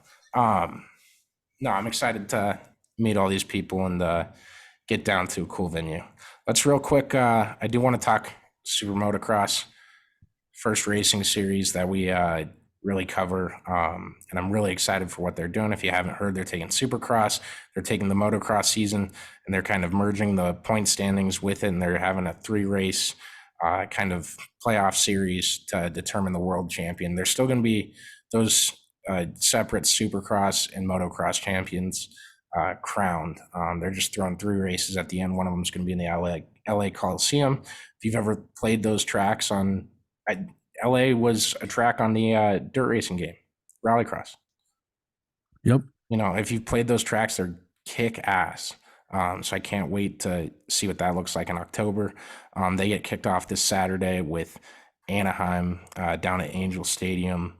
No, I'm excited to meet all these people and get down to a cool venue. Let's real quick. I do want to talk Super Motocross, first racing series that we really cover. And I'm really excited for what they're doing. If you haven't heard, they're taking Supercross, they're taking the motocross season, and they're kind of merging the point standings with it. And they're having a 3-race kind of playoff series to determine the world champion. There's still going to be those separate Supercross and motocross champions crowned. They're just throwing 3 races at the end. One of them is going to be in the LA Coliseum. If you've ever played those tracks on, LA was a track on the dirt racing game, Rallycross. Yep. You know, if you've played those tracks, they're kick ass. So I can't wait to see what that looks like in October. They get kicked off this Saturday with Anaheim down at Angel Stadium.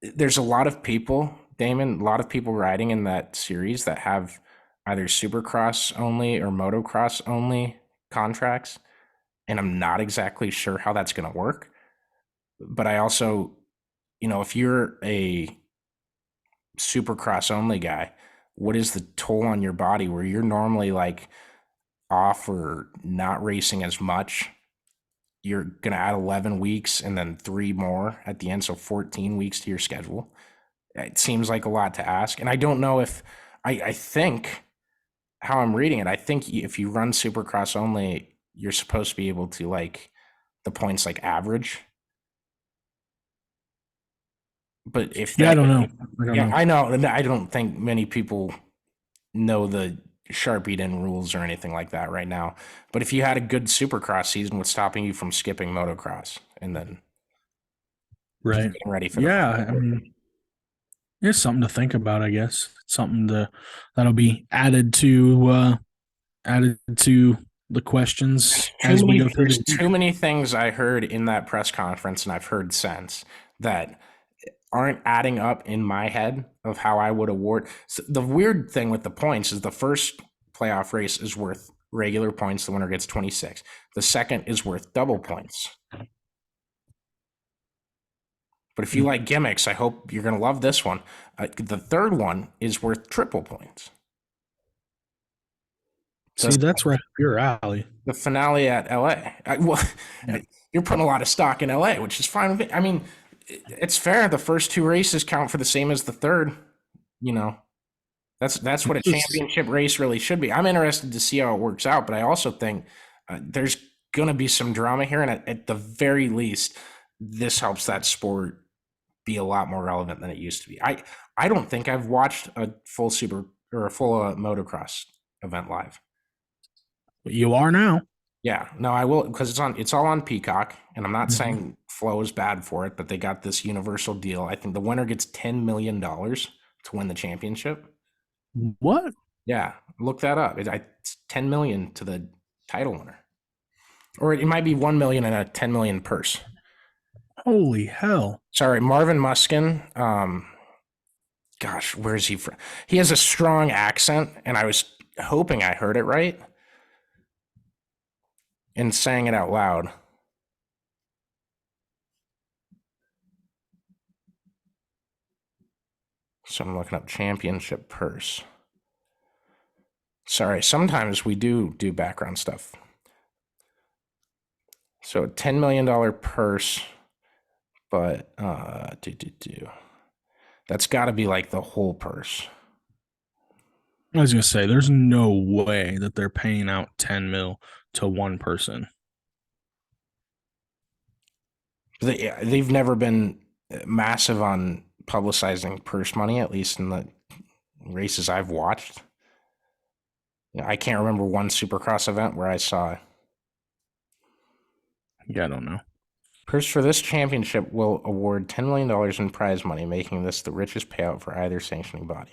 There's a lot of people, Damon, a lot of people riding in that series that have either Supercross only or motocross only contracts. And I'm not exactly sure how that's going to work. But I also, you know, if you're a Supercross only guy, what is the toll on your body where you're normally like off or not racing as much? You're going to add 11 weeks and then 3 more at the end. So 14 weeks to your schedule. It seems like a lot to ask. And I don't know if I think how I'm reading it, I think if you run Supercross only, you're supposed to be able to like the points like average. But if that, I don't know. I know. And I don't think many people know the Sharpied in rules or anything like that right now. But if you had a good Supercross season, what's stopping you from skipping motocross and then getting ready for I mean, it's something to think about, I guess. Something that'll be added to the questions as we go through. There's too many things I heard in that press conference, and I've heard since that aren't adding up in my head of how I would award. So the weird thing with the points is the first playoff race is worth regular points. The winner gets 26. The second is worth double points. But if you like gimmicks, I hope you're going to love this one. The third one is worth triple points. See, that's right up your alley. The finale at LA. You're putting a lot of stock in LA, which is fine with me. I mean, it's fair. The first 2 races count for the same as the third. You know, that's what a championship race really should be. I'm interested to see how it works out, but I also think there's going to be some drama here, and at the very least, this helps that sport be a lot more relevant than it used to be. I don't think I've watched a full motocross event live. You are now. Yeah, no, I will, because it's all on Peacock, and I'm not saying Flow is bad for it, but they got this universal deal. I think the winner gets $10 million to win the championship. What? Yeah, look that up. It's 10 million to the title winner, or it might be 1 million and a 10 million purse. Holy hell! Sorry, Marvin Muskin. Gosh, where is he from? He has a strong accent, and I was hoping I heard it right. and saying it out loud. So I'm looking up championship purse. Sorry, sometimes we do background stuff. So $10 million purse, but that's got to be like the whole purse. I was gonna say, there's no way that they're paying out 10 mil to one person. They've never been massive on publicizing purse money, at least in the races I've watched. I can't remember one Supercross event where I saw Yeah, I don't know. purse for this championship will award $10 million in prize money, making this the richest payout for either sanctioning body.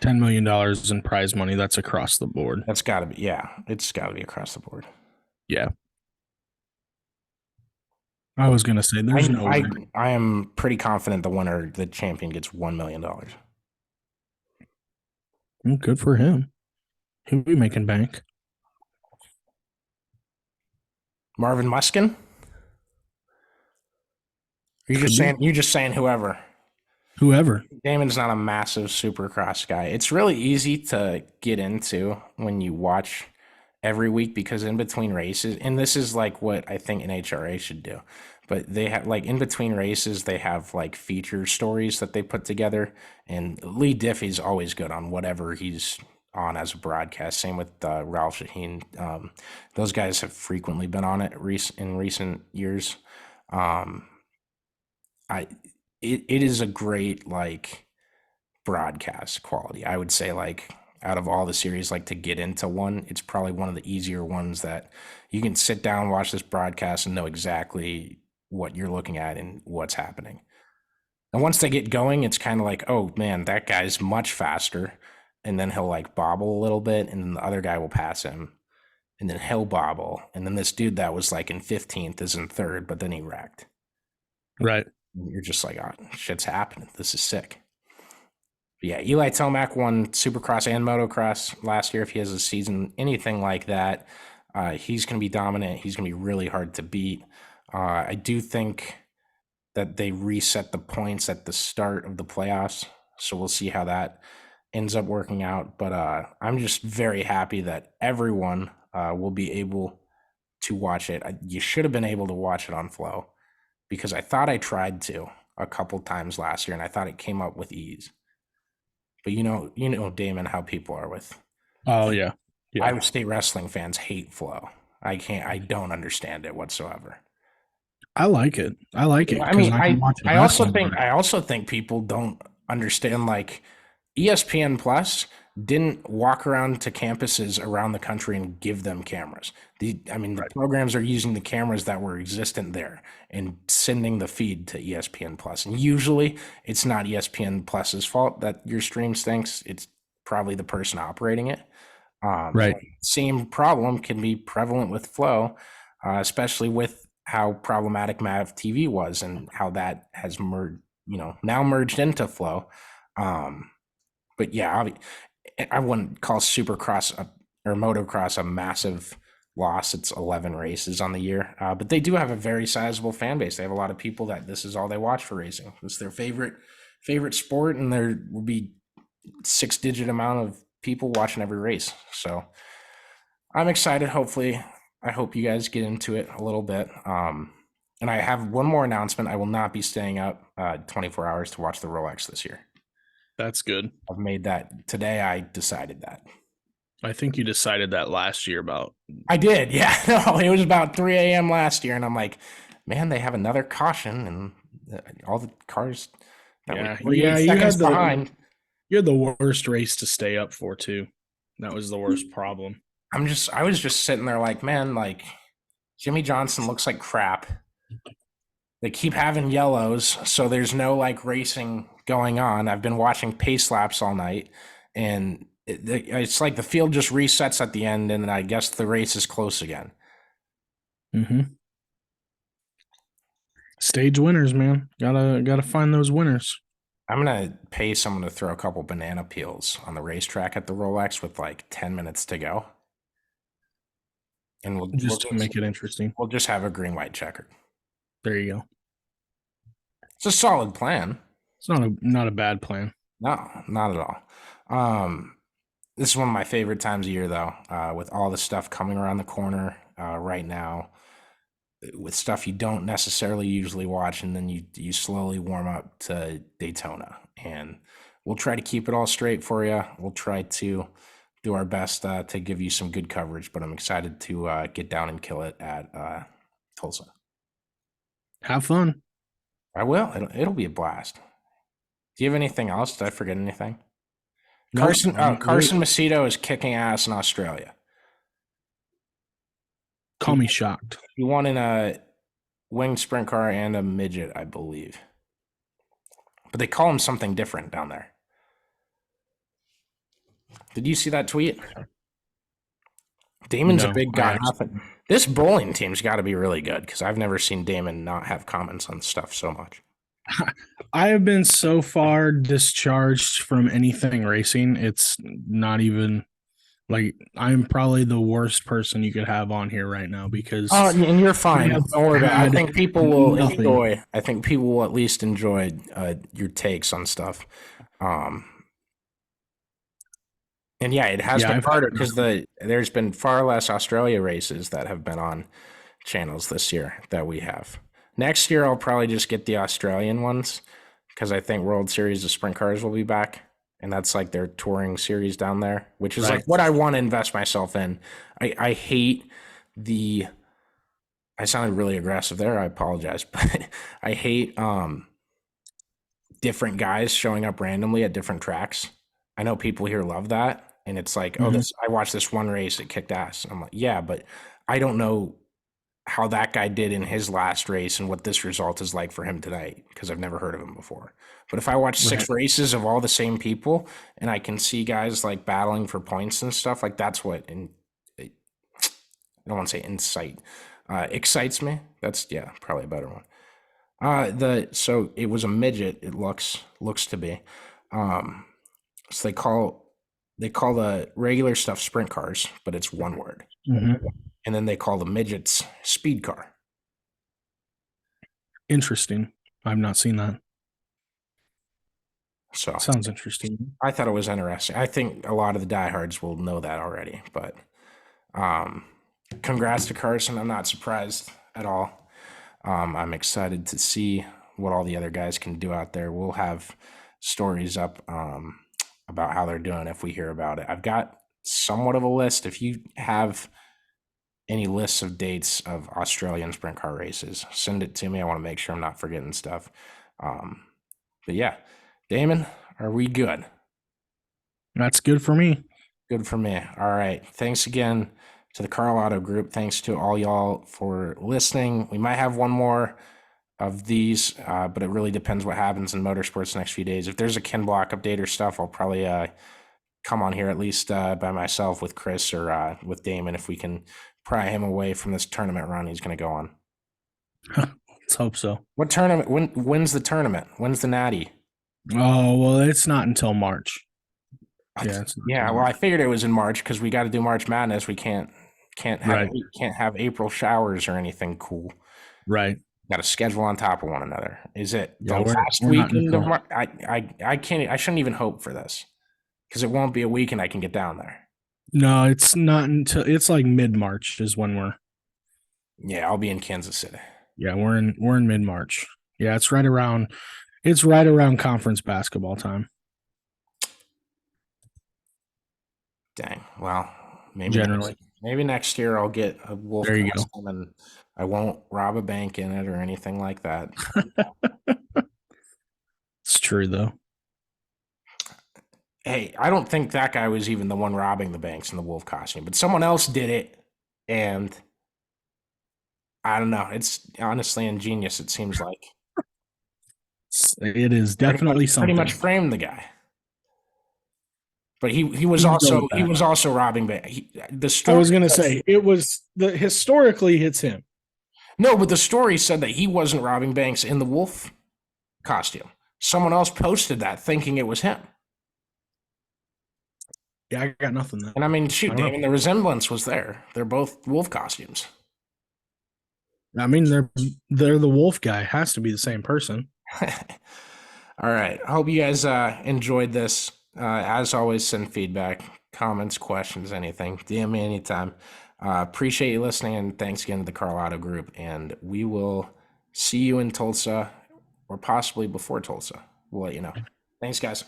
$10 million in prize money. That's across the board. That's got to be, yeah, it's got to be across the board. Yeah. I was gonna say, there's no way. I am pretty confident the champion, gets $1 million. Good for him. He'll be making bank. Marvin Muskin? You're just saying whoever. Whoever. Damon's not a massive Supercross guy. It's really easy to get into when you watch every week because in between races, and this is like what I think NHRA should do, but they have like in between races, they have like feature stories that they put together. And Lee Diffie's always good on whatever he's on as a broadcast. Same with Ralph Shaheen. Those guys have frequently been on it in recent years. It is a great like broadcast quality. I would say like out of all the series, like to get into one, it's probably one of the easier ones that you can sit down, watch this broadcast, and know exactly what you're looking at and what's happening. And once they get going, it's kind of like, oh man, that guy's much faster. And then he'll like bobble a little bit, and then the other guy will pass him. And then he'll bobble. And then this dude that was like in 15th is in third, but then he wrecked. Right. You're just like, oh, shit's happening. This is sick. But yeah, Eli Tomac won Supercross and Motocross last year. If he has a season, anything like that, he's going to be dominant. He's going to be really hard to beat. I do think that they reset the points at the start of the playoffs, so we'll see how that ends up working out. But I'm just very happy that everyone will be able to watch it. You should have been able to watch it on Flow, because I thought I tried to a couple times last year, and I thought it came up with ease. But you know, Damon, how people are with. Oh yeah. Iowa State wrestling fans hate Flow. I don't understand it whatsoever. I like it. I like it. I mean, I also also think people don't understand, like, ESPN Plus didn't walk around to campuses around the country and give them cameras. The programs are using the cameras that were existent there and sending the feed to ESPN Plus. And usually it's not ESPN Plus's fault that your stream stinks. It's probably the person operating it. right. Same problem can be prevalent with Flow, especially with how problematic Mav TV was and how that has now merged into Flow. But yeah, I wouldn't call Supercross or Motocross a massive loss. It's 11 races on the year, but they do have a very sizable fan base. They have a lot of people that this is all they watch for racing. It's their favorite sport, and there will be 6-digit amount of people watching every race. So I'm excited. Hopefully, I hope you guys get into it a little bit. And I have one more announcement. I will not be staying up 24 hours to watch the Rolex this year. That's good. I've made that today. I decided that. I think you decided that last year about. I did. Yeah. No, it was about 3 a.m. last year. And I'm like, man, they have another caution and all the cars. You had behind. You had the worst race to stay up for too. That was the worst problem. I was just sitting there like, man, like Jimmy Johnson looks like crap. They keep having yellows, so there's no like racing going on. I've been watching pace laps all night, and it's like the field just resets at the end, and then I guess the race is close again. Mm-hmm. Stage winners, man. Gotta find those winners. I'm gonna pay someone to throw a couple banana peels on the racetrack at the Rolex with like 10 minutes to go. and just to make it interesting. we'll just have a green white checkered. There you go. It's a solid plan. It's not a bad plan. No, not at all. This is one of my favorite times of year, though, with all the stuff coming around the corner right now, with stuff you don't necessarily usually watch, and then you slowly warm up to Daytona. And we'll try to keep it all straight for you. We'll try to do our best to give you some good coverage, but I'm excited to get down and kill it at Tulsa. Have fun. I will. It'll be a blast. Do you have anything else? Did I forget anything? Nope. Carson Macedo is kicking ass in Australia. Call me shocked. He won in a winged sprint car and a midget, I believe. But they call him something different down there. Did you see that tweet? Damon's a big guy. This bowling team's got to be really good because I've never seen Damon not have comments on stuff so much. I have been so far discharged from anything racing. It's not even like I'm probably the worst person you could have on here right now because and you're fine. Don't worry about it. I think people will enjoy. I think people will at least enjoy your takes on stuff. And yeah, it has been harder because there's been far less Australia races that have been on channels this year that we have. Next year, I'll probably just get the Australian ones because I think World Series of Sprint Cars will be back. And that's like their touring series down there, which is like what I want to invest myself in. I hate I sounded really aggressive there. I apologize, but I hate different guys showing up randomly at different tracks. I know people here love that. And it's like, I watched this one race, it kicked ass. And I'm like, yeah, but I don't know how that guy did in his last race and what this result is like for him tonight because I've never heard of him before. But if I watch 6 races of all the same people and I can see guys like battling for points and stuff, like that's what, I don't want to say excites me. That's probably a better one. So it was a midget. It looks to be. So they call the regular stuff sprint cars, but it's one word. Mm-hmm. And then they call the midgets speed car. Interesting. I've not seen that. So sounds interesting. I thought it was interesting. I think a lot of the diehards will know that already, but congrats to Carson. I'm not surprised at all. I'm excited to see what all the other guys can do out there. We'll have stories up about how they're doing if we hear about it. I've got somewhat of a list. If you have any lists of dates of Australian sprint car races, send it to me. I want to make sure I'm not forgetting stuff. But yeah, Damon, are we good? That's good for me. Good for me. All right. Thanks again to the Carl Auto Group. Thanks to all y'all for listening. We might have one more of these, but it really depends what happens in motorsports the next few days. If there's a Ken Block update or stuff, I'll probably come on here at least by myself with Chris or with Damon if we can pry him away from this tournament run he's going to go on. Let's hope so. What tournament? When's the tournament? When's the Natty? Oh, well, it's not until March. Yeah, well, I figured it was in March because we got to do March Madness. We can't have April showers or anything cool. Right. Got a schedule on top of one another. Is it the last weekend of March? I can't. I shouldn't even hope for this because it won't be a weekend I can get down there. No, it's not until it's like mid-March is when we're. Yeah, I'll be in Kansas City. Yeah, we're in mid-March. Yeah, it's right around conference basketball time. Dang. Well, maybe next year I'll get a wolf costume and I won't rob a bank in it or anything like that. It's true though. Hey, I don't think that guy was even the one robbing the banks in the wolf costume, but someone else did it, and I don't know. It's honestly ingenious, it seems like. It is definitely something. Pretty much framed the guy. But he was also robbing banks. I was going to say it was historically it's him. No, but the story said that he wasn't robbing banks in the wolf costume. Someone else posted that thinking it was him. Yeah, I got nothing though. And I mean, I shoot, don't I know. mean, the resemblance was there. They're both wolf costumes. I mean, they're the wolf guy. Has to be the same person. All right. I hope you guys enjoyed this. As always, send feedback, comments, questions, anything. DM me anytime. Appreciate you listening, and thanks again to the Carl Auto Group. And we will see you in Tulsa, or possibly before Tulsa. We'll let you know. Thanks, guys.